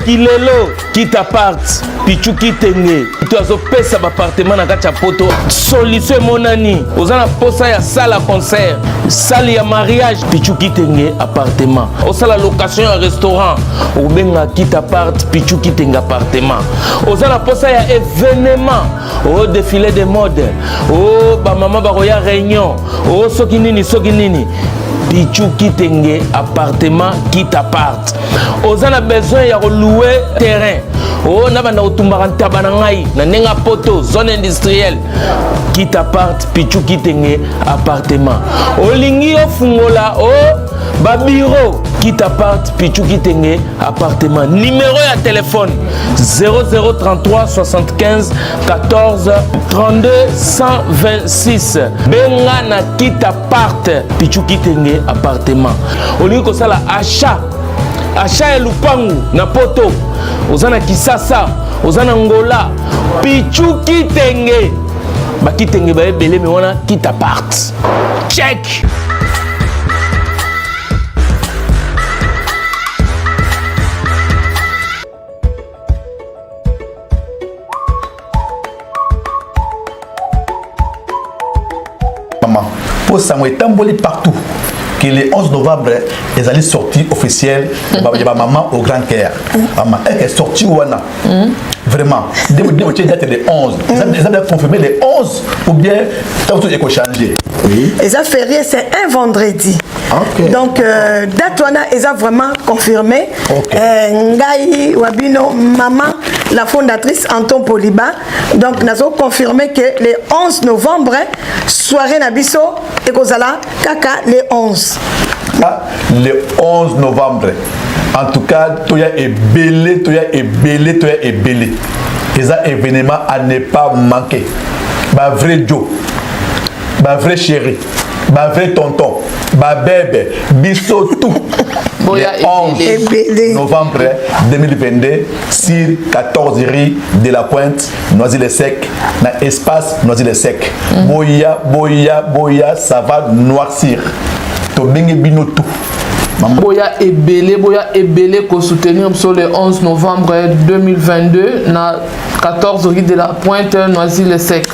Kilelo, quitte appart, pichu kitenge. Tu as opé sa appartement na kacha poto. Solution monani. Ozana posa ya salle à concert, salle ya mariage, pichu kitenge appartement. Osala location ya restaurant, obenga quitte appart, pichu kitenge appartement. Ozana posa ya événement, au défilé de mode, oh ba maman ba roya réunion, oh soki nini. Pichu kitenge appartement quitte appart. Ozana besoin ya louer terrain. Oh na bana otumbaka tabana ngai na nenga poto zone industrielle. Quitte appart pichu kitenge appartement. Olingi ofungola oh ba bureau quitte appart pichu kitenge appartement. Numéro ya téléphone 0033 75 14 32 126. Benga na quitte appart pichu kitenge appartement. Olingi ko sala achat ya lupangu na poto. Ozana Kisasa, ozana Ngola, pichu kitenge. Ba kitenge ba ebele me wana quitte appart. Check. Maman, pour ça moi tamboli partout. Que le 11 novembre, ils allaient sortir officielle de ma maman au Grand Caire. Maman, elle est sortie où on a vraiment. Dès le 11, ils avaient confirmé les 11 ou bien tout est changé. Et ça férié, c'est un vendredi. Okay. Donc, date ils ont vraiment confirmé. Ngaï Wabino, maman, la fondatrice Anton Poliba. Donc, nous avons confirmé que le 11 novembre, soirée Nabiso et Kozala, Kaka, le 11. Le 11 novembre. En tout cas, tu as ébélé. C'est un événement à ne pas manquer. Bah vrai Joe, bah vrai chéri, bah vrai tonton, bah bébé, biso tout. Le 11 novembre 2022, sur 14 rue de la Pointe, Noisy-le-Sec, dans l'espace Noisy-le-Sec. Boya, ça va noircir. Tobingi bino tout. Boya ebele ko soutenir sur le 11 novembre 2022 na 14 rue de la Pointe, Noisy-le-Sec.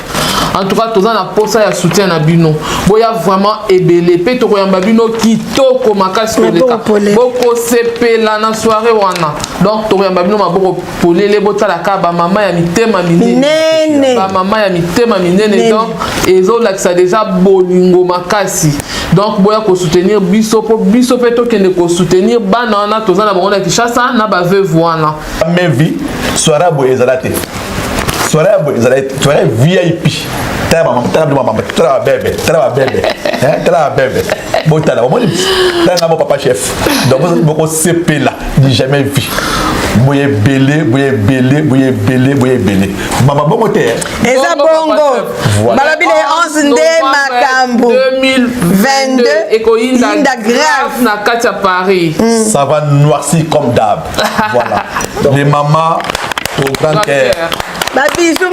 En tout cas, tous en posa ya soutien na bino. Boya vraiment ebele pe to koyamba bino kitoko makasi koleka. Boko sepela na soirée wana. Donc to koyamba bino maboko polele botala ka ba mama ya mitema minene. Ba mama ya mitema minene donc ezo lakisa déjà bolingo makasi. Donc boya ko soutenir biso pe to kende ko soutenir bana na tous en abonda Kinshasa na ba veuve wana. Même vie soirée bo ezalate. Soirée VIP. Tala bébé. Bon, mon papa chef. Donc, vous beaucoup CP là, ni jamais vu. Boye belé. Maman bon moteur. Et ça bongo. Malabile 11 nde makambo 2022 Inda grave na Katia Paris. Ça va noircir comme d'hab. Voilà. Les mamans au Grand Caire. Bisous.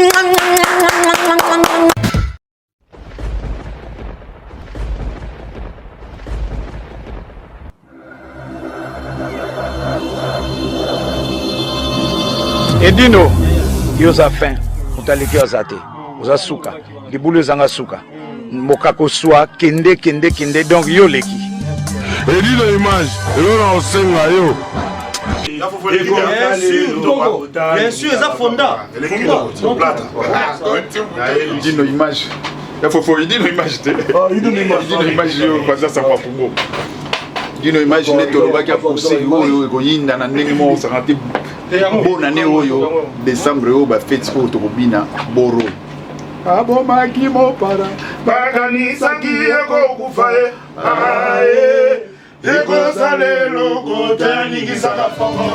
Edino, yoza fin, utaliki ozate, oza suka, libulu zanga suka, mokako soa, kende, donc yo leki. Edino image, elona osenga yo. Bien sûr, ça fonda. Edino image. Il faut Edino image. Edino image yo, kwa ça va pour Edino image ne to ba ka poussé yo ko yinda na ndenge mo ça bonne année oyo décembre oyo ba fête oyo tokobina boro abomaki mopara bakanisaki ekokufa ye aye ekozala eloko teyanikisaka fongo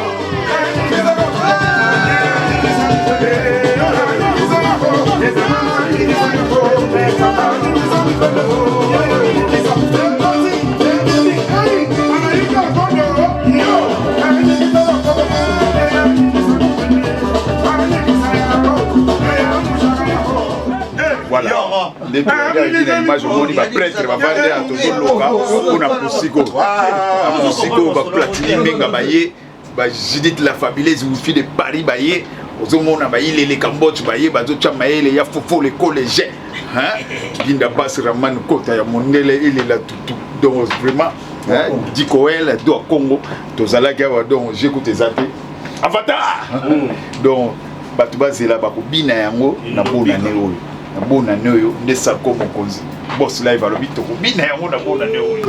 voilà nde toyaki na image omoni baprêtre bavande ya tozoloka mpona pusiko pusiko baplatini mbenga baye bajudite la fabuleuse wifi de paris baye ozomona bayilele cambodge baye bazotya mayele ya fofo lekolege binda bas raman kota ya mondele elela tutu donc vraiment dikoel do congo tozalaki awa donc j'écoute eza te avatar donc bato bazela bakobina yango na bonane oyo na bonane oyo nde sako mokonzi boss live alobi tokobina yango na bonane oyo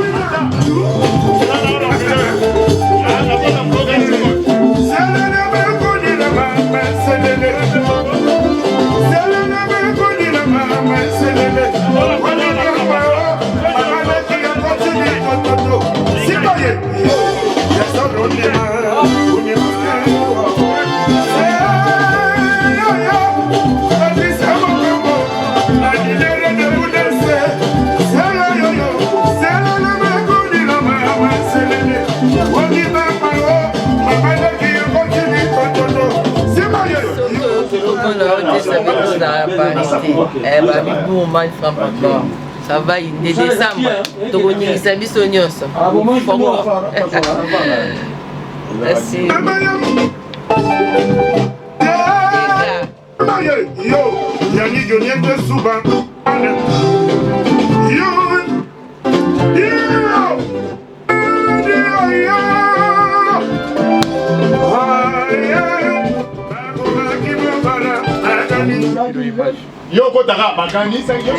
ça va, il est décembre. Donc, on y est biso nyonso. Merci. Yo kotaka makanisa yo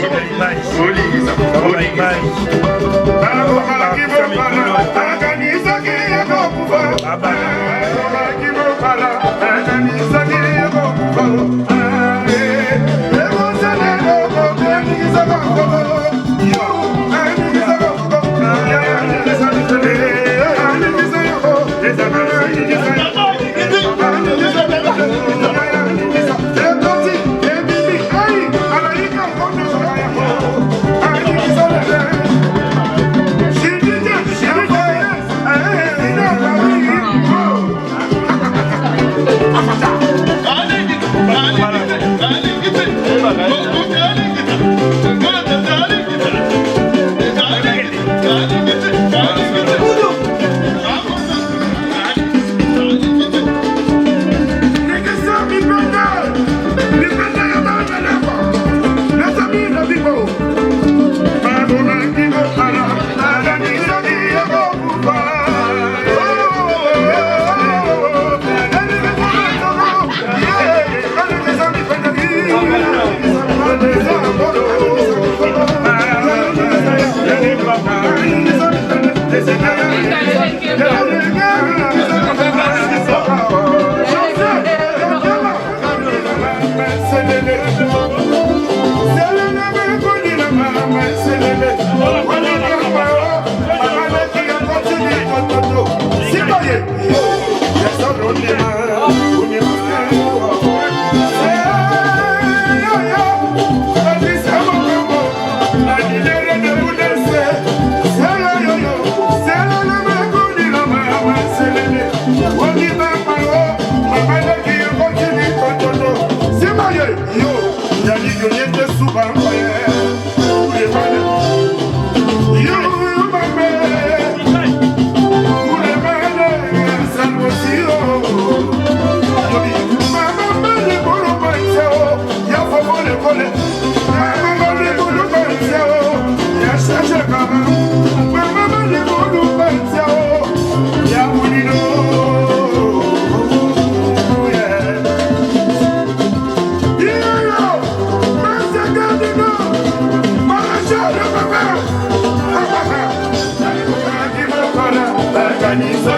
olingisa Kanisa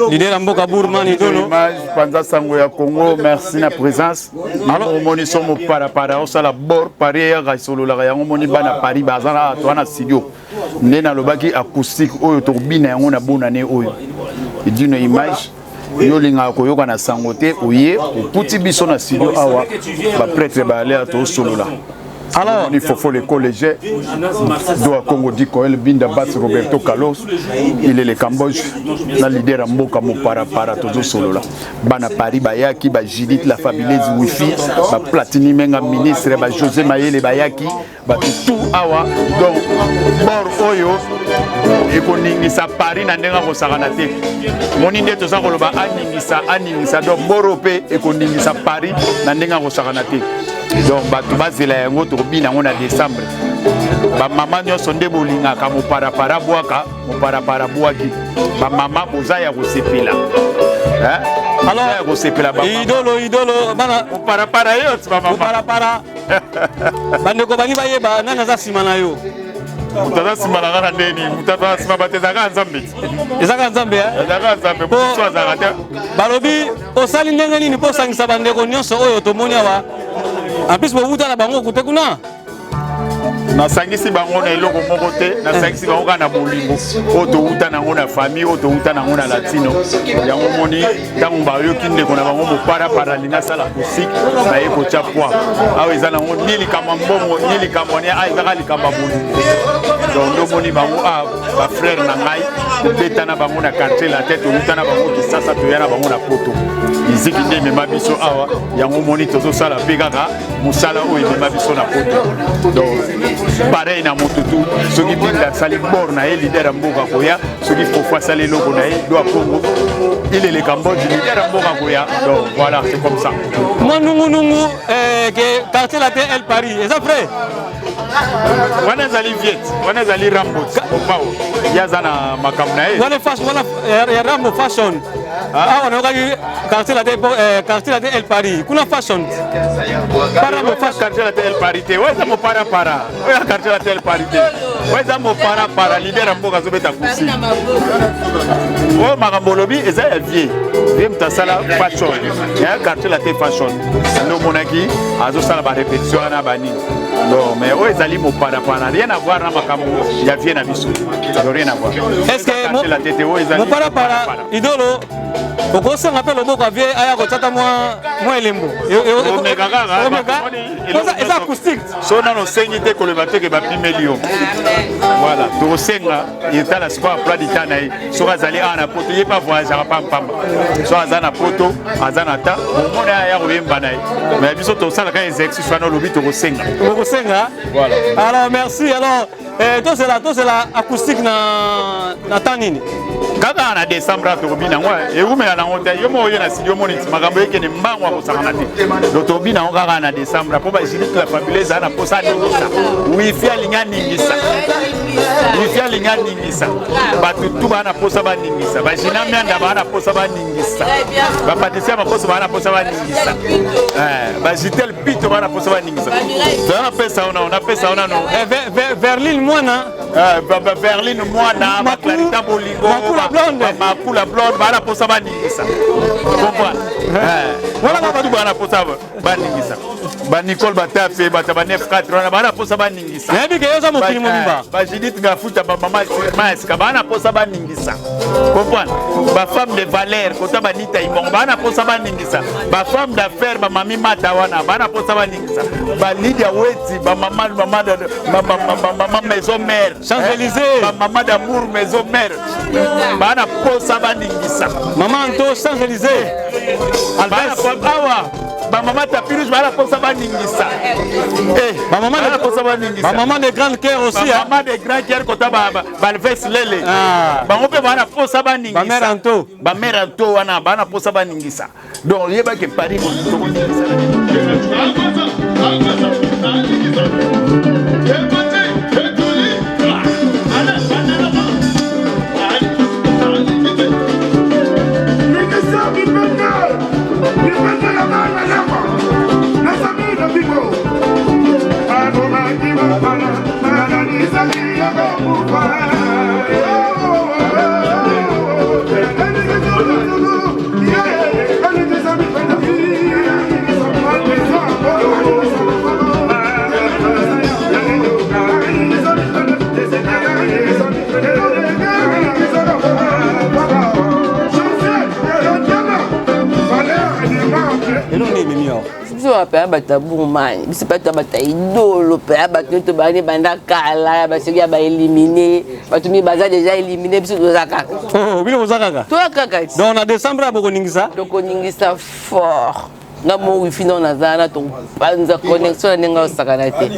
Leader Mboka Bourman Idolo. Panza Sango ya Congo, merci na présence. Alors moni somo para au sala bord pari ya gaisolo la yango moni bana Paris bazana to na studio. Nena lobaki acoustique oyo to bina yango na bonane oyo. Idino image yo linga ko yoka na sangote oye puti biso na studio awa ba prêtre ba aller to solo la. Alors, il faut les collèges doit Congo dit Koel Binda Bass Roberto Carlos, il est le Cambodge, la leader Mboka Mopara todo solo là. Bana Paris Bayaki, ba Judith la fabuleuse Wifi, ba Platini Menga ministre, ba José Mayele Bayaki, ba tout awa donc bor oyo et koningisa Paris na ndenga ko sakanate. Moninde to sakoloba aningisa donc borope et koningisa Paris na ndenga ko sakanate. Donc batu bazela yango to bina ngona décembre ba mama nyoso nde bolingaka mo para bwaka mo para bwaki ba mama boza ya ko sepela alors ya ko sepela ba idolo bana mo para yo ba mama para bande ko bani baye ba nana za simana yo mutaza simana kana ndeni mutaza sima bateza ka nzambe ezaka nzambe ezaka nzambe bo swaza kata balobi osali ndenge nini po sangisa bande ko nyonso oyo to moni awa. En plus, vous avez bango côté kuna. Na sangisi bango na eloko moko te, na sangisi bango kana bolingo. Oto uta na ngona famille, oto uta na ngona latino. Yango moni tango ba yo kinde kona bango mo para linga sala musique, na eko chapwa. Awe zana ngo nili kama mbongo, nili kama ni ai zakali kama bolingo. Donc ndo moni bango ba frère na ngai, beta na bango na quartier la tête, uta na bango ki sasa to yana bango na poto. Iziki nde mema biso awa, yango moni tozo sala pegaka, musala o mema biso na poto. Donc pareil na motutu, ceux qui binda sali bor na leader Mboka Koya, ceux qui faut faire sali logo na doit Congo. Il est le Cambodge leader Mboka Koya. Donc voilà, c'est comme ça. Moi nungu que quartier la terre El Paris, est-ce après? Wana zali viet, wana zali Rambo, opao. Yazana makamna e. Wana fashion, wana Rambo fashion. Ah, on a eu quartier la terre El Paris. Kuna fashion. Para mo fashion quartier la terre El Paris. Ouais, ça mo para. Ouais, quartier la terre El Paris. Ouais, ça mo para leader Mboka Zobeta kusi. Oh, makambolobi eza ya vie. Vie mtasala fashion. Ya quartier la terre fashion. No monaki azo sala ba répétition na bani. Non, mais où est-ce mo para rien à voir na makambo ya vie na biso. Rien à voir. Est-ce que la tête où mo para idolo okosa ngape loboko vie aya ko tata moi elembo. Eza acoustique. Sona no sengi te ko le bateke ba million. Voilà, to senga eta la spa plat ditana e. So azali ana poto ye pas voyager pa pamba. So azana poto, azana ta, on aya ko yemba nai. Mais biso to sala ka exercice fano lobi to ko senga. Voilà. Alors merci. Alors toi c'est la acoustique na tanini. Kaka na décembre to bina ngwa e umela na ngota yo mo yena studio moni makambo yake ni mbangwa ko sakana te. Do bina ngaka na décembre po ba Judith la fabuleuse ana posa ningisa. Wifi alinga ningisa. Wifi alinga ningisa. Ba tutu bana posa ba ningisa. Ba jina mianda bana posa ba ningisa. Ba patricia ba posa bana posa ba ningisa. Ba jitel pito bana posa ba ningisa. Ça on a pesa ona no. Berlin mwana Berlin mwana ba clarita bolingo. Makula blonde bana posa ba ningisa. Comprends? Voilà ba tu bana posa ba ningisa. Ba Nicole Batafe ba 94 bana posa ba ningisa. Yebi ke yoza mokili mobimba. Ba Judith ngafuta ba mama maska bana posa ba ningisa. Comprends? Ba femme de valeur kota ba nita imong bana posa ba ningisa. Ba femme d'affaires ba mami mata wana bana posa ba ningisa. Ba Lydia Weti ba mama maison mère Champs-Élysées ba mama d'amour maison mère bana posa ba ningisa. Maman Anto Champs-Élysées Albert Awa ba mama tapirus bana posa ba ningisa. Ba maman bana posa ba ningisa. Ba maman de grande cœur aussi. Ba maman de grande cœur kota ba Valves Lele. Ba ngope bana posa ba ningisa. Ba mère Anto. Ba mère Anto wana bana posa ba ningisa. Donc yeba ke Paris ko ningisa. ba pa ba tabou man bisi pa ba ta idolo pa ba to ba ni banda kala ba se ya ba éliminer ba to mi baza déjà éliminé biso to zakaka oh bino zakaka to kaka donc en décembre aboko ningisa fort nga mo wifi non nazana to banza connexion nenga osakana te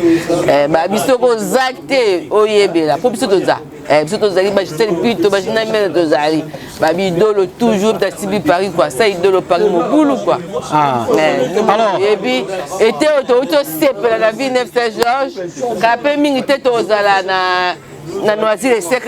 ba biso ko zakte oyebela po biso to za biso to zali ba jiteli plutôt ba jina mena to zali ba bidolo toujours ta sibi Paris quoi ça idolo Paris mo boulou quoi alors et puis était auto sepela la vie 9 Saint-Georges kapé mingi te to zala na Noisy-le Sec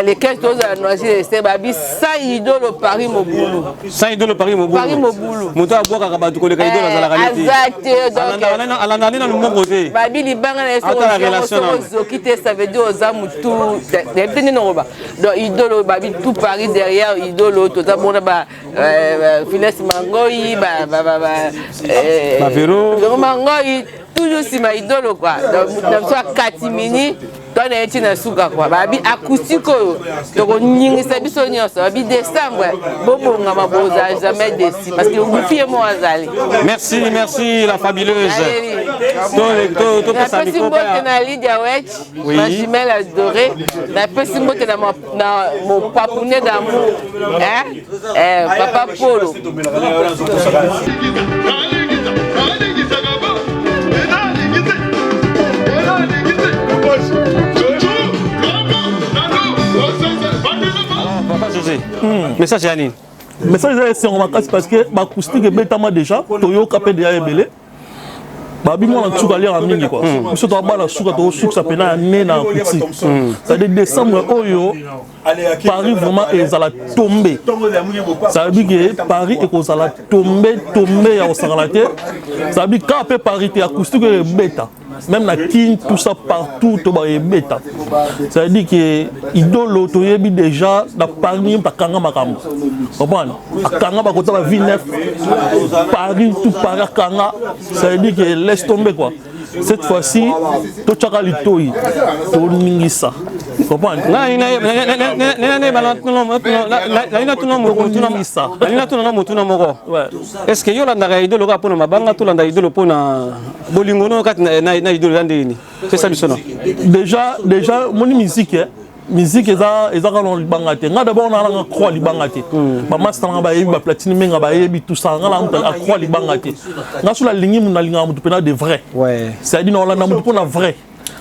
les 15 choses à Noisy-le Sec babi ça idolo Paris mo boulou ça idolo Paris mo boulou moto aboka ka batu ko le idolo za la qualité exact donc alanda na no côté babi libanga na so quitter ça veut dire aux amu tout d'habitude non ba donc idolo babi tout Paris derrière idolo tout ça bon ba finesse mangoyi ba véro mangoyi toujours si ma idolo quoi donc na so katimini dans les études suka quoi babi acoustique to nyingisa biso nyonso babi décembre bobo ngama boza jamais déçu parce que vous fiez moi azali merci la fabuleuse to pesa mi ko pa na Lydia Wetch ma jumelle adorée na pesi mbote na mon papounet d'amour papa Polo message yani message c'est on va parce que ba acoustique betama déjà toyo kapé déjà ebelé ba bi moi en tsuka lire en mingi quoi biso to ba la suka to suka ça pena né na petit ça de décembre oyo Paris vraiment est à la tombée ça veut dire que Paris est à la tombée ya osangalaté ça veut dire quand Paris est acoustique beta même la king tout ça partout to ba beta ça veut dire que idolo to yebi déjà na Paris pa kanga makambo comprendre kanga ba kota ba ville neuf Paris tout Paris kanga ça veut dire que laisse tomber quoi cette fois-ci to chaka litoi to ningisa comprendre est-ce que yo la ndaka idolo ka pona mabanga to landa idolo pona bolingo no kat na idolo landeni c'est ça bisono déjà mon musique musique eza quand libanga te nga d'abord na nga croix libanga te ba master nga ba yebi ba platine menga ba yebi tout ça nga la croix libanga te nga sula lingi mun na linga mutu pena de vrai ouais c'est dit non la na mutu pona vrai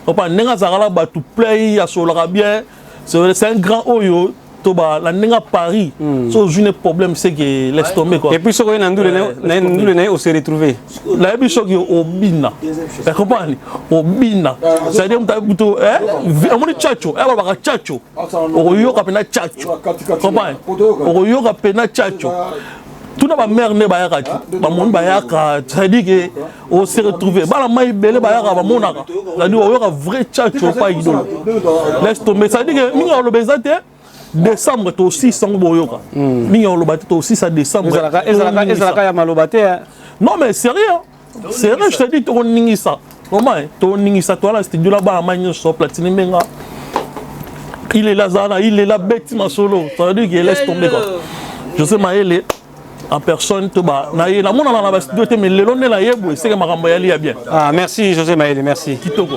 papa nenga zagala ba tout play ya solara bien c'est un grand oyo toba la nenga Paris so june problème c'est que laisse tomber quoi et puis so ko na ndule na on se retrouver la biso ki obina tu comprends obina ça dit muta buto amoni chacho ba chacho oyo ka pena chacho comprends oyo ka pena chacho tout na ba mère ne ba yaka ba mon ba yaka ça dit que on se retrouver ba la mai belé ba yaka ba monaka ça dit oyo ka vrai chacho pas idole laisse tomber ça dit que minga lo bezate décembre to aussi sans boyoka minga lo baté to aussi ça décembre ezalaka ya malobate non mais sérieux je te dis to ningisa comment to ningisa to la studio là ba manyo so platine menga il est là zana il est là bête ma solo ça veut dire qu'il laisse tomber quoi je sais maele en personne to ba na ye la mona na ba studio te mais lelo ne la yebo c'est que makambo yali ya bien merci José Maele merci kitoko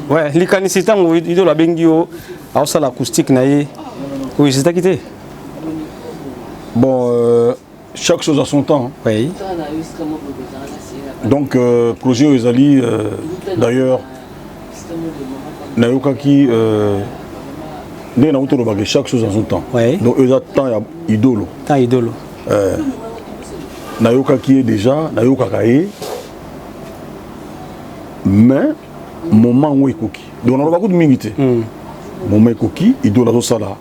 ouais likanisi tango idolo abengio aosala acoustique na ye oui c'est quitté bon chaque chose a son temps oui donc projet ezali d'ailleurs nayokaki nde na utolobaki chaque chose a son temps oui donc eza temps ya idolo nayokaki ye déjà nayokaka ye mais moment où ekoki donc on va beaucoup de mingi te moment ekoki idole azosala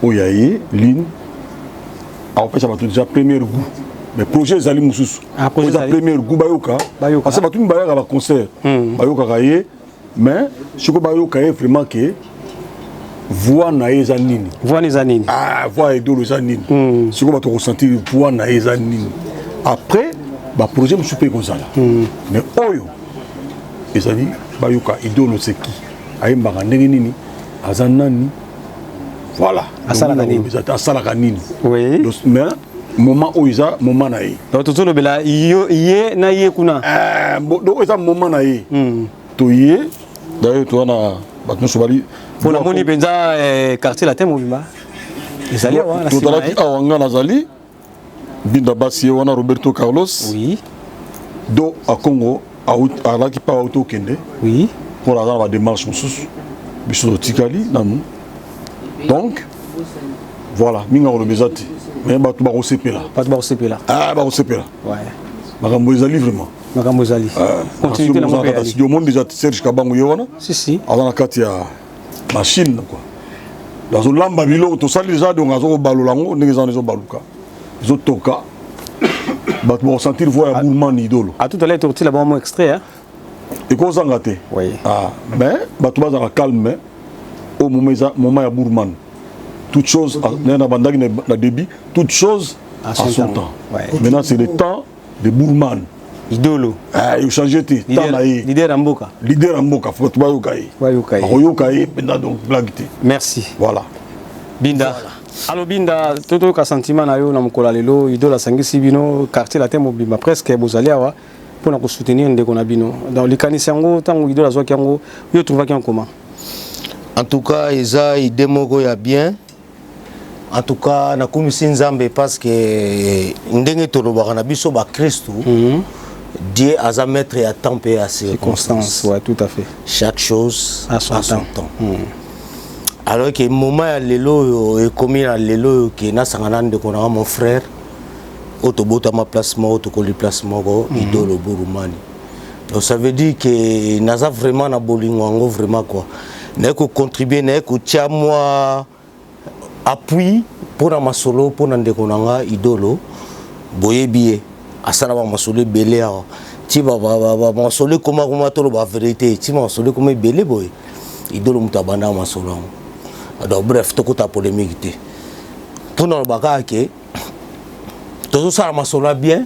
oyo aye ligne aopesa bato déjà premier goût mais projet ezali mosusu eza premier goût bayoka parce que bato mi bayaka baconcert bayokaka ye mais siko bayoka ye vraiment ke voix na eza nini voix eza nini voix idole eza nini siko bato ressentir voix na eza nini après ba projet mosusu mpe kozala mais oyo ezali bayoka idole c'est qui ayembaka ndenge nini aza nani voilà asalaka nini mais moment oyo eza moment na ye donc tozolobela ye na ye kuna donc eza moment na ye toye d'ailleurs towana bato nyonso bali mpona moni mpenza quartier latin mobimba ezali awa tozalaki awa nga nazali binda basi ye wana Roberto Carlos do a Congo alaki mpa auto okende mpona aza na badémarche mosusu biso totikali nanu donc voilà minga koloba eza te mais bato bakosepela bakosepela makambo ezali vraiment makambo ezali continuité na mo pe studio monde déjà Serge Kabango ye wana aza na kati ya machine quoi azolamba biloko tosali déjà donc azokobalola yango ndenge eza ezobaluka ezotoka bato bakosentir voix ya Bourman idolo tout à l'heure torti là-bas mon extrait ekozanga te mais bato bazala calme au moment ya Bourman toute chose na bandaki na débit toute chose à son temps maintenant c'est le temps de Bourman idolo il change te temps na ye leader en mboka faut bayoka ye pendant donc blague te merci voilà Binda alors Binda toto ka sentiment na yo na mokola lelo idolo sangisi bino quartier latin mobimba presque bozali awa pour na soutenir ndeko na bino dans le kanisa yango tango idolo azwaki yango yo trouvaki en comment en tout cas eza idée moko ya bien en tout cas na komisi nzambe parce que ndenge tolobaka na biso ba Kristo Dieu a maître à temps et à circonstances. Ouais, tout à fait. Chaque chose à son temps. Alors que le moment où l'élo est commis à l'élo qui n'a pas de qu'on a mon frère, autobota ma placement, autocolli placement, idole Bourumani. Donc ça veut dire que n'a pas vraiment na bolingo vraiment quoi. N'a que contribuer, n'a que tiens moi appui pour ma solo pour n'ande qu'on a idolo, boye billet. Asana ba masole belé a ti ba masole comment to ba vérité ti masole comme belé boy idolo mutabana masolo donc bref to kota polémique té pour na ba ka ke to ça masolo bien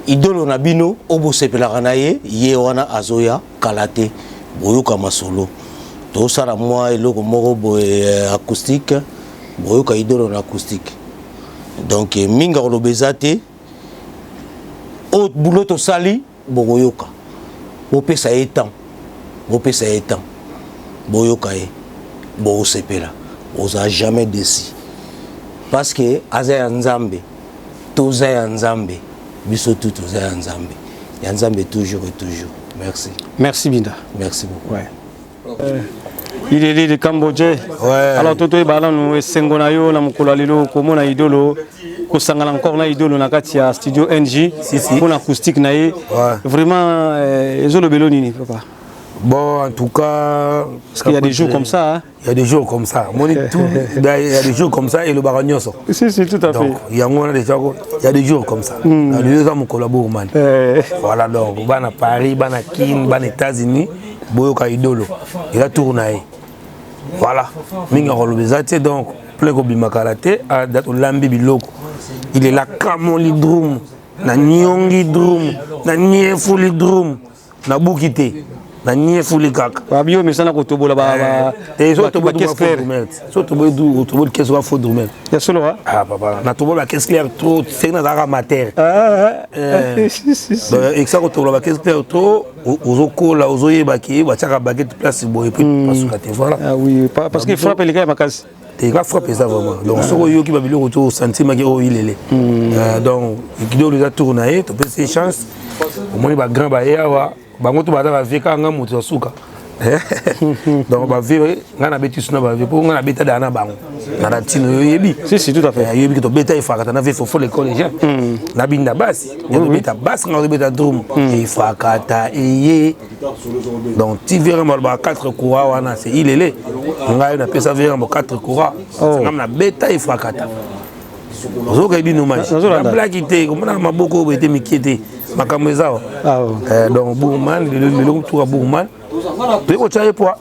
idolo na bino obo sepela na ye wana azoya kalate boyoka masolo to ça moi eloko moko boy acoustique boyoka idolo na acoustique donc minga ko lobezate au boulot to sali boyoka bopesa etan boyoka e bo sepela oza jamais déçu parce que azaya nzambe tozaya nzambe biso tout tozaya nzambe ya nzambe toujours et toujours merci Binda merci beaucoup il est de Cambodge alors toto e bala no esengo na yo na mukolo lelo komona idolo kosangala encore na idolo na kati ya studio NJ pour acoustique na ye vraiment ezolobelo nini papa bon en tout cas parce qu'il y a des jours comme ça hein? Il y a des jours comme ça il y a des jours comme ça et le baranyoso si tout à fait donc il y a des jours comme ça dans les deux ans mon collabore man voilà donc bana Paris bana Kin bana États-Unis boyoka idolo il a tourné voilà minga rolobezate donc plein ko bimakarate a dato lambi biloko il est là kamoli drum na nyongi drum na niefuli drum na bukite na niefuli kaka babio mesana ko tobola ba et so to bodu so to bodu keso wa faux drum ya solo papa na tobola qu'est-ce clair trop c'est na dara mater et ça ko tobola qu'est-ce clair trop ozokola ozoyeba ki ba chaka baguette place boy puis parce que voilà oui parce qu'il frappe les gars makasi il va frapper ça vraiment donc ce que qui va bien retour sentiment que il est donc il doit les tourner tu peux ces chances au moins il va grand baïa bango to bata ba veka nga moto suka donc ba vivre ngana beti suna ba vivre pour ngana beta dana bango na latino yebi si tout à fait yebi que to beta ifaka na vivre faut les collégiens na binda basi ya beta bas ngana beta drum ifaka ta eye donc tu verras mal ba 4 courants wana c'est il est nga na pesa verra mo 4 courants ngam na beta ifaka ta zoka bino match na blague té comme na maboko bete mikete makambo ezao donc Bourman le tour à Bourman tu ko chaye poa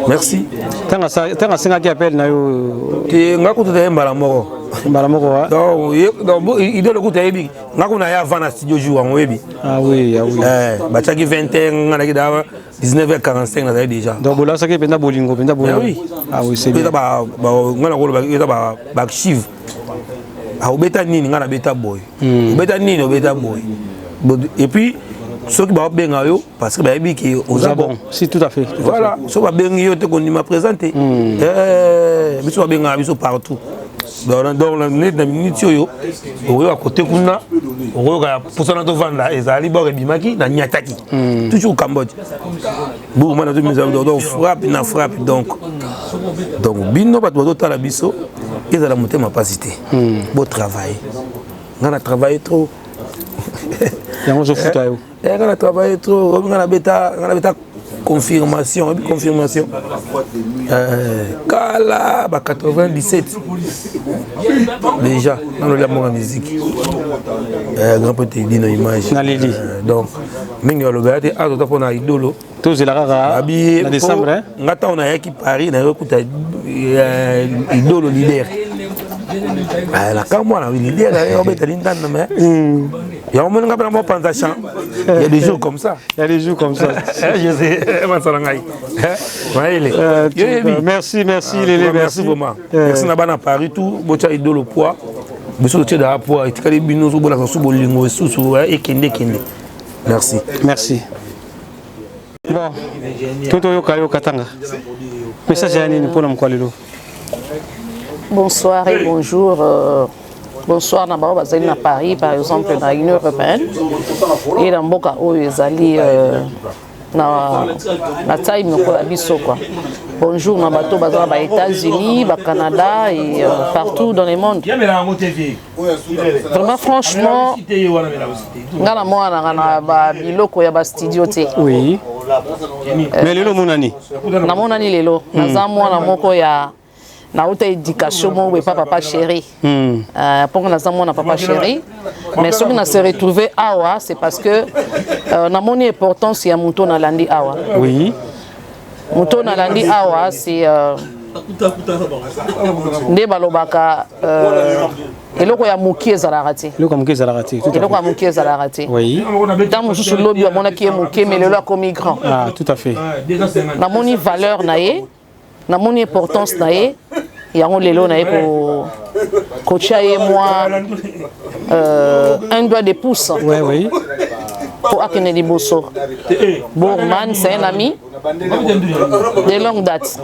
Merci. Tanga singa qui appelle na yo. Te ngako to mbala moko. Mbala moko wa. Donc idée le coup tayebi. Ngako na ya vana studio jour en webi. Ah oui, ah oui. Bachaki 20h ngana ki dawa 19h45 na déjà. Donc bola ça qui penda bolingo, penda bolingo. Ah oui. Ah oui, c'est bien. Ngana ko ba chiv. Ah obeta nini ngana beta boy. Obeta nini obeta boy. Et puis ceux qui vont bien parce que baby qui aux bon, si tout à fait. Voilà, ceux qui vont bien yo te qu'on m'a présenté. Mais ceux qui vont bien partout. Dans la minute yo, on à côté kuna, on va pour ça notre vendre ezali bord et bimaki na nyataki. Toujours au Cambodge. Bon, moi na tout mes amis frappe donc bino pas doit ta la biso, ils allaient monter ma capacité. Beau travail. On a travaillé trop. On a travaillé trop, on a bêta confirmation. Kala, 97. Déjà, dans le la musique. Grand petit dit nos images. Donc, mingi le gars a tout pour na idolo. Tous les rara. En décembre. Ngata on a qui Paris na écoute idolo leader. La camera là, il dit on met l'indan mais il y a un moment quand on pense à chant. Il y a des jours comme ça. Je sais. Merci Lélé, merci vraiment. Merci na bana Paris tout, bocha idolo poids. Biso tche da poids, et kali bino so bola so bolingo susu et kende. Merci. Bon. Toto yo kayo katanga. Message ya nini pour mkwalelo? Bonsoir et bonjour. Bonsoir, d'abord, à Paris, par exemple, dans l'Union européenne. Et dans Boka, où ils allaient dans la taille de quoi. Bonjour, dans bateau, aux États-Unis, au Canada et partout dans le monde. Vraiment, franchement, oui. Mais lelo monani. Na monani lelo. Na mwana moko ya na haute éducation mon papa chéri. Pour na zamona papa chéri. Mais ce qui na se retrouvé awa, c'est parce que na moni importance ya muto na landi awa. Oui. Muto na landi awa c'est nde balobaka eloko ya muki ezalaka te. Eloko muki ezalaka te. Eloko ya muki ezalaka te. Oui. Tant mosusu lobi amonaki ye muki mais lelo akomi grand. Ah, tout à fait. Na moni valeur na ye, na moni importance na ye, yango lelo na ye ko tia ye moi un doigt de pouce. Oui, oui. Pour akene liboso. Bourman, c'est un ami de longue date.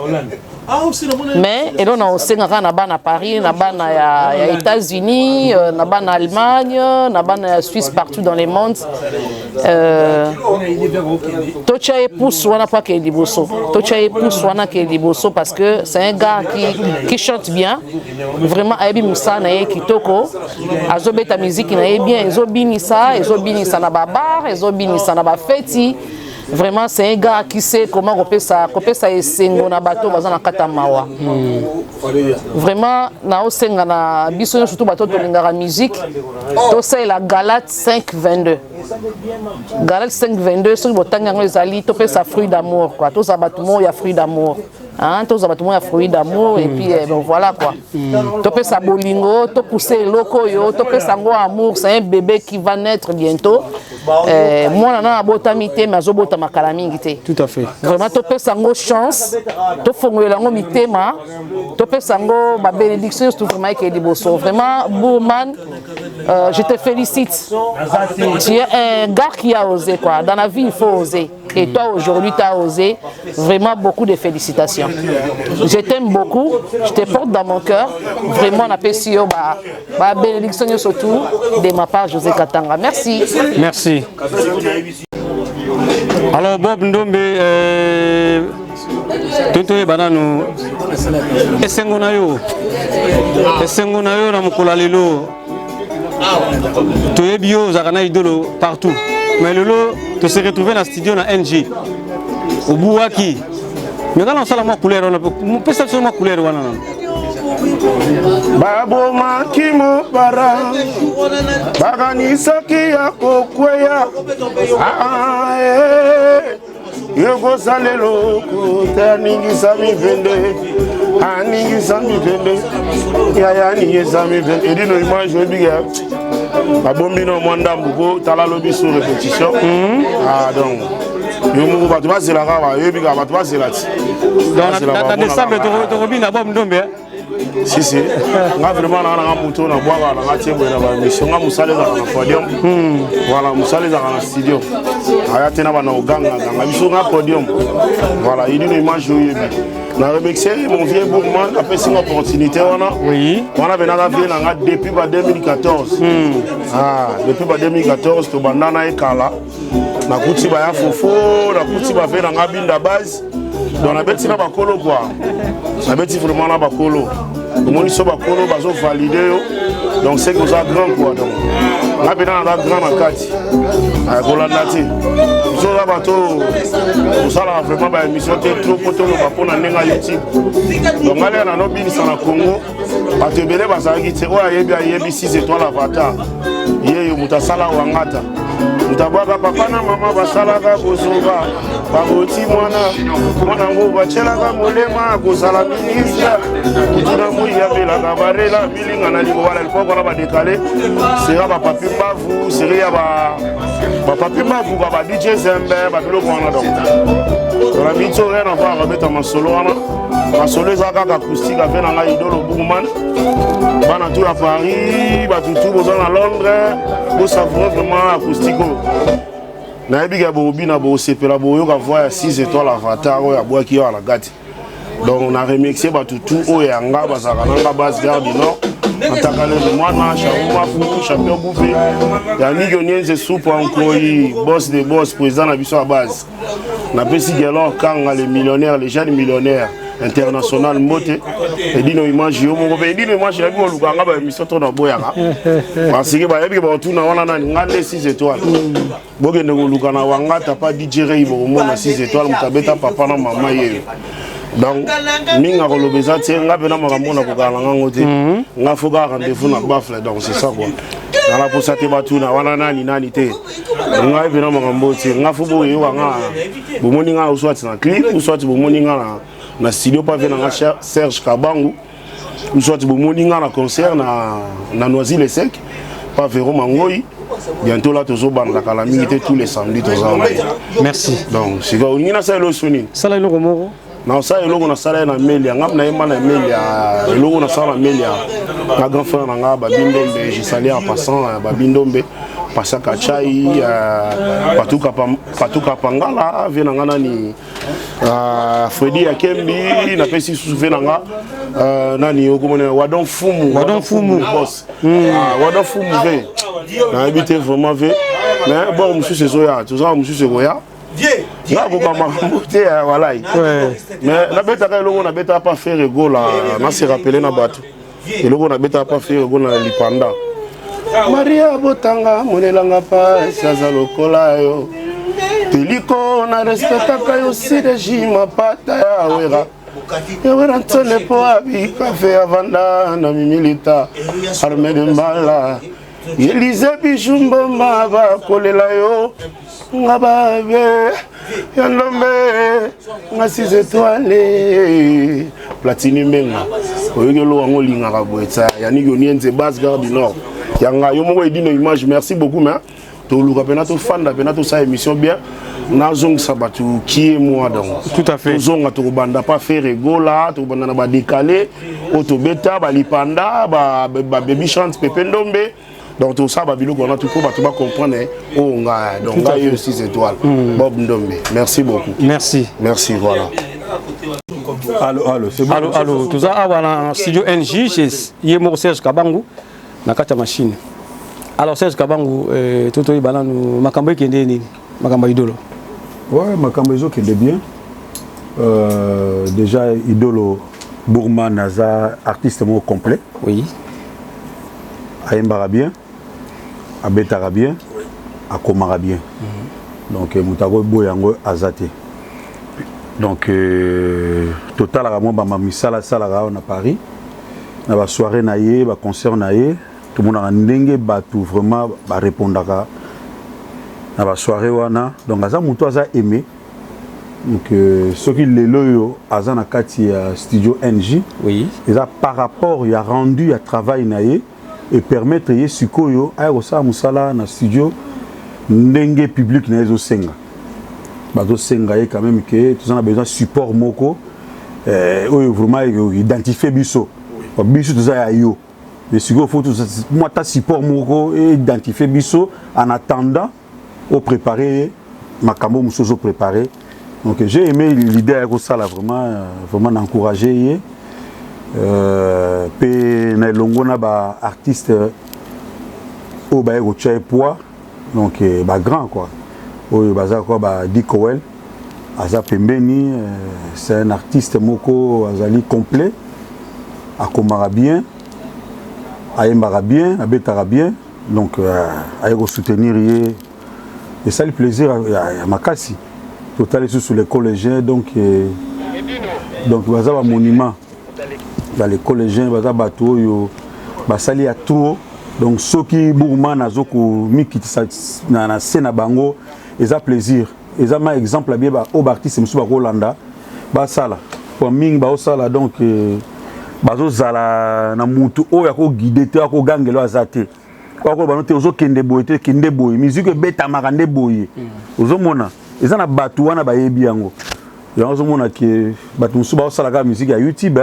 Mais et on a aussi na bana Paris, na bana ya États-Unis, na bana Allemagne, na bana Suisse, partout dans le monde. Tocha et pousse wana pas que liboso. Tocha et pousse wana que liboso parce que c'est un gars qui chante bien. Vraiment Aibi Moussa na kitoko. Azobeta musique na bien, ezobinisa na babar, ezobinisa na ba feti. Vraiment, c'est un gars qui sait comment couper ça et sengo na bateau bazana na kata mawa. Vraiment, na osenga na biso surtout bateau to lingara musique. To c'est la Galate 5:22. Galate 5:22 sur botanga ngo ezali to pesa fruit d'amour quoi. To za batumo ya fruit d'amour. Hein, to za batumo ya fruit d'amour et puis bon voilà quoi. To pesa bolingo, to pousser loko yo, to pesa ngo amour, c'est un bébé qui va naître bientôt. Moi na botamité mais azobota makala mingi te. Tout à fait. Vraiment to pesa ngo chance, to fongola ngo mitema, to pesa ngo ba bénédiction tout vraiment que liboso. Vraiment Bourman, je te félicite. Tu es un gars qui a osé quoi. Dans la vie il faut oser. Et toi aujourd'hui tu as osé. Vraiment beaucoup de félicitations. Je t'aime beaucoup, je te porte dans mon cœur. Vraiment on appelle si ba bénédiction surtout de ma part José Katanga. Merci. Merci. Alors Bob Ndombe Toto bananu esengo na yo na mukula lelo to bio zakana idolo partout mais lelo to se retrouver dans studio na NG obuwaki mais quand on sala mo couleur on peut ça seulement couleur wana Babo makimo para Bagani soki ya kokweya yokosa lelo kuta ningisa mivende aningisa mivende yaya ningisa mivende edino image obiga babombi no mwandambu ko tala lobi sur répétition ah donc yomu bato bazela kaka yobiga bato bazela ti dans décembre tokobi na bom ndombe si si nga vraiment na muto na bwaka na ngatie boye na ba mission nga musale za na podium voilà musale za na studio aya tena bana oganga nga biso nga podium voilà il une image yoyebi na remercier mon vieux Bourgman après une opportunité oui on a venu à la depuis 2014 ah depuis 2014 to bandana e kala na kuti ba ya fofo na kuti ba fe na ngabinda base donc na beti na bakolo quoi na beti vraiment na bakolo moni so bakolo bazo valider yo donc c'est que ça grand quoi donc na bena na grand na kati a kolanda ti so la bato ça là vraiment ba émission te trop poto ba pona nenga YouTube donc allez na no bini sana Congo bato bele bazaki te o ayebi 6 étoiles avatar yeyo mutasala wangata mutabaka papa na mama basalaka bozoba baboti mwana ngo bachelaka molema kozala ministre kutuna muya belaka barela bilinga na lingo wala ilfoko na badekale sera ba papi bavu sera ba papi bavu ba DJ Zembe ba biloko wana donc la mito rien à voir avec ma solo wana ma solo ezaka acoustique avec na idolo Bourgman bana tout à Paris ba tout besoin à Londres pour savoir vraiment acoustique na ebiga bobina bo sepela bo yoka voya 6 étoiles avatar o ya boaki yo la gati donc on a remercié ba tout o ya nga bazaka nanga base gare du nord atakale mwana chauma fu champion bouffé ya nigo nienze soupe ankoi boss de boss président na biso à base na pesi gelo kanga les millionnaires les jeunes millionnaires international moté et dino image yo mo be dino image ya biwo lukanga ba émission to na boyaka parce que ba yebi ba tuna wana na ngande 6 étoiles bogende ko lukana wangata pa DJ Ray bo mo na 6 étoiles mutabeta papa na mama yeyo donc minga ko lobeza tie ngabe na makambo na ko kala ngango te nga foka rendez-vous na bafle donc c'est ça quoi na la posate batuna wana nani te nga be na makambo te nga fobo yo nga bo moni nga uswati na clip uswati bo moni nga na studio pas venir na Serge Kabangu ou soit bon moninga na concert na Noisy-le-Sec pas Véro Mangoi bientôt là toujours banda kala mingi tous les samedis toujours merci donc c'est quoi on ina ça le soni ça là loko moko na ça eloko na sala na melia ngam na yema na melia eloko na sala melia na grand frère nga Babindombe je salue en passant Babindombe Pasaka Chai Patuka Pangala venanga nani Freddy Akembi na pesi souve nanga nani okomone Wadon Fumu boss Wadon Fumu ve na habité vraiment ve mais bon monsieur c'est Zoya tout ça monsieur c'est Goya là ko ba makambote voilà mais na beta ka eloko na beta pas faire ego là na se rappeler na bato eloko na beta pas faire ego na lipanda Maria Botanga monelanga pa saza lokola yo Teliko na respectaka yo si régime pata ya wera Yawera ntone po abi kafe avanda na mimilita armée de mbala Elise Bijumbo maba kolela yo ngababe yandombe nga 6 étoiles platini menga oyekelo wango linga ka boetsa yani yonienze base gare du nord yanga yo moko edino image merci beaucoup mais to luka pena to fanda pena to sa émission bien na zong sabatu qui est moi donc tout à fait zonga to banda pas faire rigola to banda na ba décaler auto beta ba lipanda ba baby chante Pepe Ndombe donc tout ça ba biloko on a tout pour ba comprendre oh nga donc là il 6 étoiles Bob Ndombe merci beaucoup merci voilà allô c'est bon allô tout ça avant studio NJ chez Yemo Serge Kabangu na kata machine alors Serge Kabangu toto ibala no makambo kende nini makambo idolo ouais makambo zo kende bien déjà idolo Bourgman naza artiste mo complet oui ayembara bien abetara bien akomara bien donc mutako boyango azate donc total à moi ba misala sala na Paris na ba soirée na ye ba concert na ye tout le monde a ndenge batu vraiment ba répondaka na ba soirée wana donc aza muto aza aimé Donc ce qui est là, Azana Kati Studio NJ, oui. Et ça par rapport il a rendu à travail naïe et permettre y sukoyo à osa musala na studio ndenge public na ezo senga. Bazo senga quand même que tout ça a besoin de support moko vraiment identifier biso. Biso tout ça ya yo. Mais si faut tout moi ta support moko et identifier biso en attendant au préparer makambo musozo préparer. Donc j'ai aimé l'idée de ça là vraiment d'encourager pe na longo na ba artiste au ba ko tchai poids donc ba grand quoi. Oyo baza quoi ba Dikowel aza pembeni c'est un artiste moko azali complet akomara bien ayembara bien abetara bien donc ayeko soutenir et ça le plaisir à makasi total sur les collégiens donc baza ba monument dans les collégiens baza bato yo basali à trop donc ceux qui bourman azoko mikitisa na scène bango eza plaisir eza ma exemple bien ba au artiste monsieur ba Rolanda ba sala pour ming ba sala donc bazo zala na mutu o ya ko guider te ko gangelo azate ko ba no te ozo kende boye te kende boye musique beta makande boye ozo mona eza na batu wana ba yebi yango ozo mona ke batu musu ba sala ka musique ya YouTube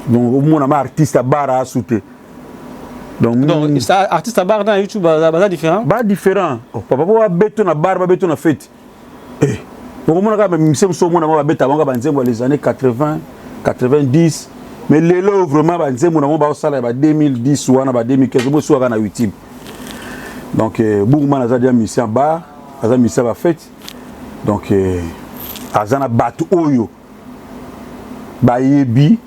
donc au mona ma artiste bara asute. Donc artiste à bar dans YouTube c'est différent. Bah différent. Papa va beto na bar, va beto na fête. Eh. Donc on a même c'est so mona va beta banga banzembo les années 80, 90 mais lelo vraiment banzembo na ba sala ba 2010 ou na 2015 bo so na YouTube. Donc Bourman a déjà mis en bar, a mis ça va fête. Donc azana batu oyo ba yebi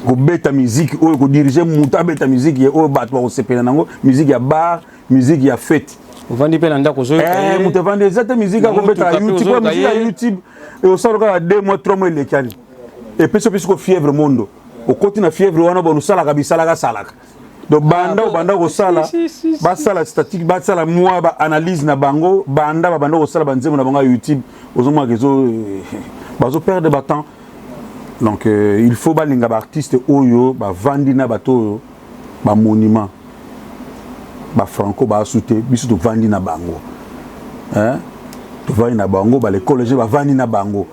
ko beta musique ou ko diriger muta beta musique o bat ba sepena nango musique ya bar musique ya fête vandi pe nanda ko zo muta vandi cette musique ko beta YouTube musique ya YouTube et au sala ka 2 mois 3 mois lekani et peso ko fièvre mondo au côté na fièvre wana ba sala ka bisala ka salaka donc banda ko sala ba sala statique ba sala moi ba analyse na bango banda ko sala banzemo na bango YouTube ozoma kezo bazo perdre ba temps. Donc il faut balinga ba artiste oyo ba vandina bato ba monument ba franco ba souté biso to vandina bango hein to vandina bango ba les collèges ba vandina bango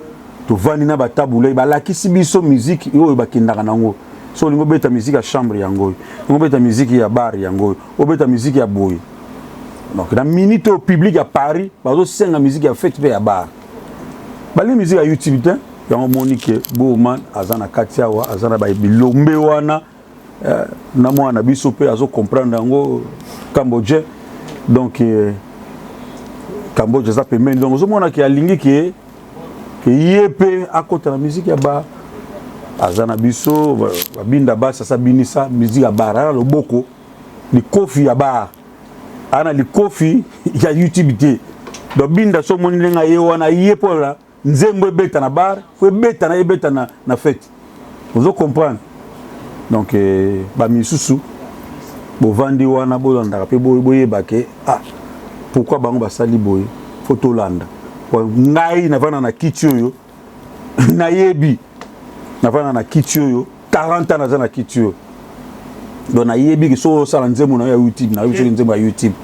to vandina ba tabule ba lakisi biso musique oyo ba kindaka nango so lingo beta musique ya chambre yango lingo beta musique ya bar yango o beta musique ya boy donc na minute au public à Paris ba zo senga musique ya fête pe ya bar ba les musique à YouTube te yango Monique Bourman azana katiawa azana ba bilombe wana na mwana biso pe azo comprendre yango cambodgien donc Cambodge za pe men donc zo mona ki alingi ki yepe akota na musique ya ba azana biso babinda ba sasa binisa musique ya bara lo boko ni kofi ya ba ana li kofi ya YouTube te do binda so moni nga ye wana yepo la nzembo beta na bar faut beta na fête vous comprendre donc ba misusu bo vandi wana bo landa pe boye bake pourquoi bango ba sali boye photo landa ngai na vana na kitio na yebi na vana na kitio 40 ans na kitio donc na yebi ki so sala nzembo na ya YouTube na biso nzembo ya YouTube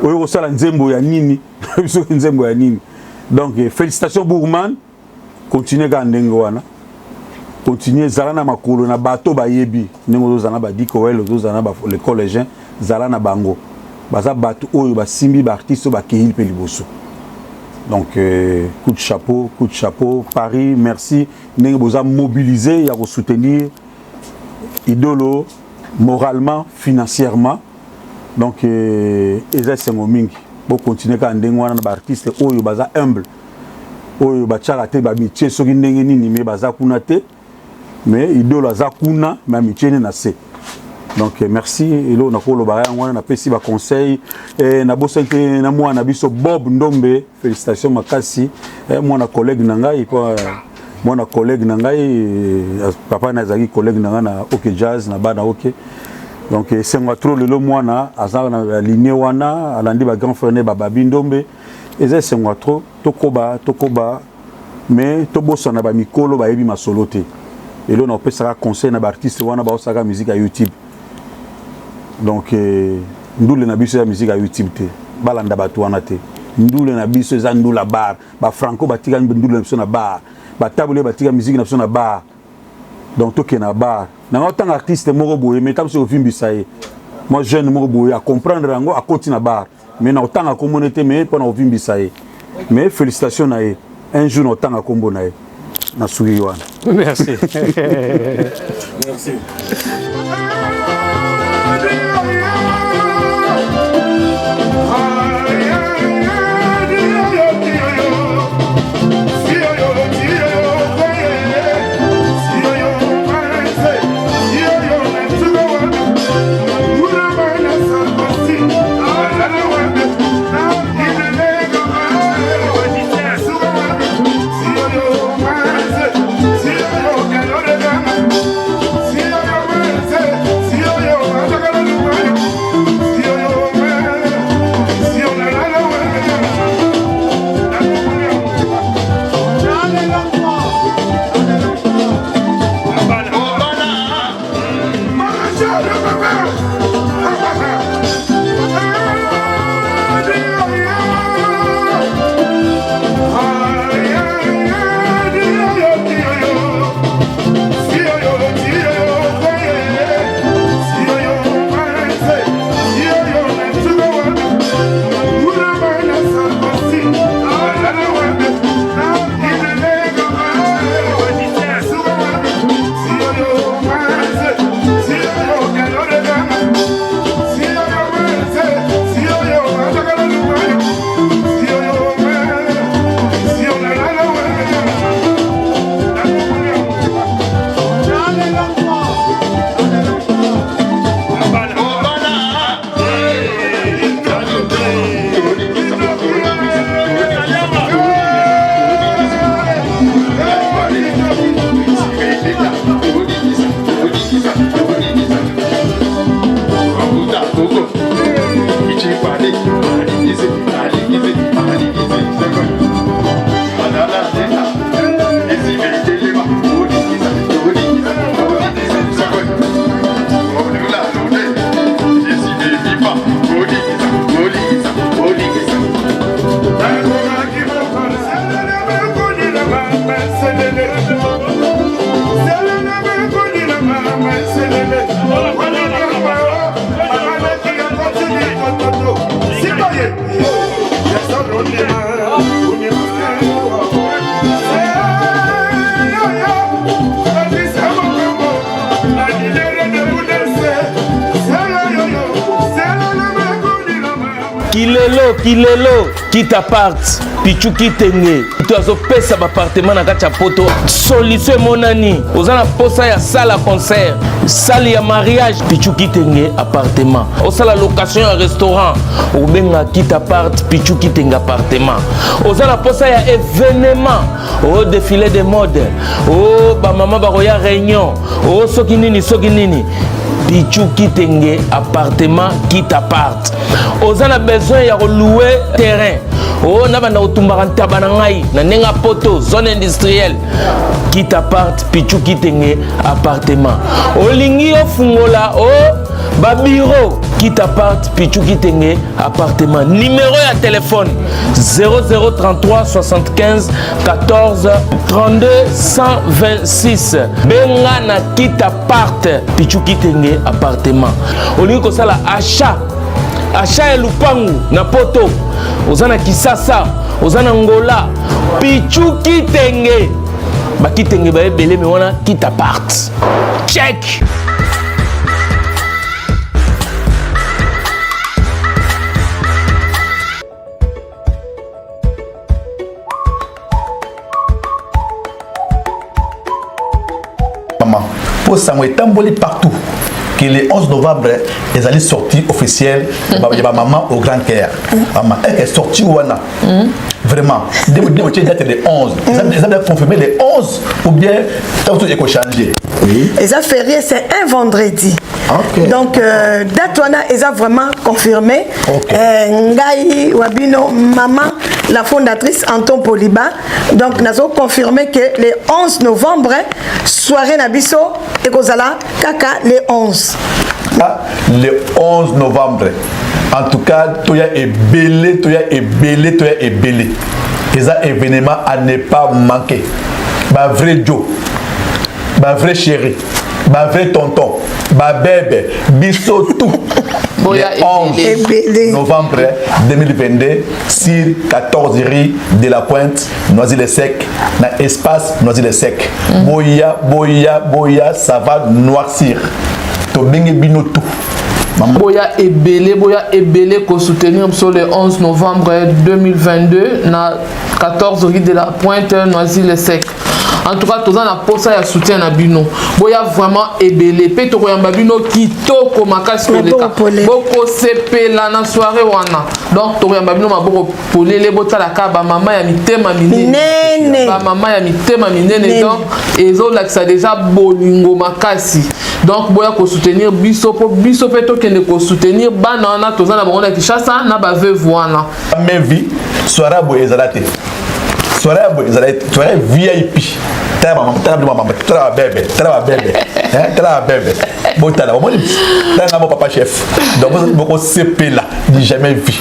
oyo ko sala nzembo ya nini biso nzembo ya nini. Donc félicitations Bourman, continuez gandengo wana. Continuez zalana makolo na bato ba yebi, nengo zana ba Dikowel, zana ba les collégiens, zalana bango. Baza bato oyo ba simbi ba artiste ba kehil pe liboso. Donc coup de chapeau Paris, merci. Nengo boza mobiliser ya ko soutenir Idolo moralement, financièrement. Donc ezase ngomingi. Pour continuer à ndenge wana ba artiste oyo baza humble oyo ba charate ba mitie soki ndenge nini me baza kuna te mais Idolo za kuna ma mitie na se donc merci elo na ko lo ba wana na pesi ba conseil na bosante na mwana biso Bob Ndombe félicitations makasi mwana collègue na ngai mwana collègue na ngai papa na zaki collègue na na OK Jazz na bana OK. Donc c'est moi trop le mwana azana ligne wana alandi ba grand frère ba Babi Ndombe et c'est moi trop tokoba mais tobosana ba mikolo ba yebi masolo te et là on peut ça conseil na ba artiste wana ba osaka musique à YouTube donc ndule na biso ya musique à YouTube te balanda batu wana te ndule na biso za ndula bar ba franco batika ndule na biso na bar ba tabule batika musique na biso na bar donc toke na bar na autant artiste moko boye mais tam so vimbisa ye moi jeune moko boye à comprendre rango à continuer na bar mais na autant à communauté mais pendant vimbisa ye mais félicitations na ye un jour autant à combo na ye na sugi wana merci merci Kilelo quitte appart pichu kitenge to azopesa ba appartement na kati ya poto solution monani ozana posa ya salle concert salle ya mariage pichu kitenge appartement osala location ya restaurant obenga quitte appart pichu kitenge appartement ozana posa ya événement au défilé de mode oh ba mama ba roya réunion oh soki nini Pichu kitenge appartement quitte appart. Ozana besoin ya louer terrain. Oh na bana otumbaka ntaba na ngai na nenga poto zone industrielle quitte appart pichu kitenge appartement. Olingi ofungola oh ba bureau quitte appart pichu kitenge appartement. Numéro ya téléphone 0033 75 14 32 126. Benga na quitte appart pichu kitenge appartement. Olingi ko sala achat ya lupangu na poto ozana Kisasa ozana Ngola pichu kitenge bakitenge ba ebele me wana quitte appart. Check. Maman, pour ça, moi, tamboli partout. que le 11 novembre, ils allaient sortir officielle. Il y a maman au Grand Caire. Maman, elle est sortie où on a vraiment. Dès que date de 11, ils avaient confirmé les 11 ou bien tout est changé. Et ça férié, c'est un vendredi. Donc, date on a, ils ont vraiment confirmé. Ngai Wabino, maman, la fondatrice Anton Poliba. Donc, nous avons confirmé que le 11 novembre, soirée Nabiso et Kozala, Kaka, le 11. Le 11 novembre. En tout cas, tu es belé, tu es belé, tu es belé. C'est un événement à ne pas manquer. Ma vrai Joe, ma vrai chéri, ma vrai tonton, ma bébé, biso tout. Le 11 novembre 2022, sur 14 rue de la Pointe, Noisy-le-Sec, dans l'espace Noisy-le-Sec. Boya, ça va noircir. Tobingi bino tout. Boya Ebele qu'on soutenir sur le 11 novembre 2022 na 14 rue de la Pointe, Noisy-le-Sec. En tout cas, tous en posa ya soutien na bino. Boya vraiment Ebele. Pe to koyamba bino kitoko makasi koleka. Boko sepela na soirée wana. Donc to koyamba bino maboko polele botala ka ba mama ya mitema minene. Ba mama ya mitema minene donc ezo lakisa déjà bolingo makasi. Donc boya ko soutenir biso pe to kende ko soutenir bana wana toza na bango na Kinshasa na ba veuve wana. Même vie soirée boya ezalate. Soirée boya ezalate, soirée VIP. Tala bébé. Botala, mon papa chef. Donc beaucoup CP là, ni jamais vu.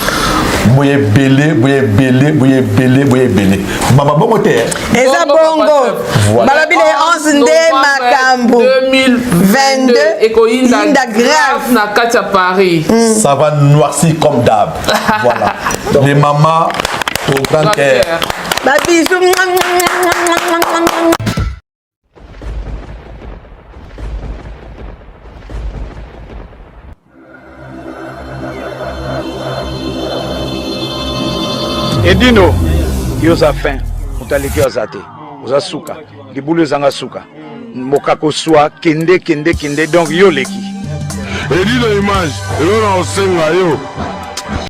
Boye belé. Maman bon moteur. Eza bongo. Balabi le 11 nde makambo 2022 eko inda grave na kati ya Paris. Ça va noircir comme d'hab. Voilà. Les mamans au Grand Caire. Ba bisous. Edino, yoza fin, utaliki ozate, oza suka, libulu zanga suka, mokako soa, kende, donc yo leki. Edino image, yo na osenga yo.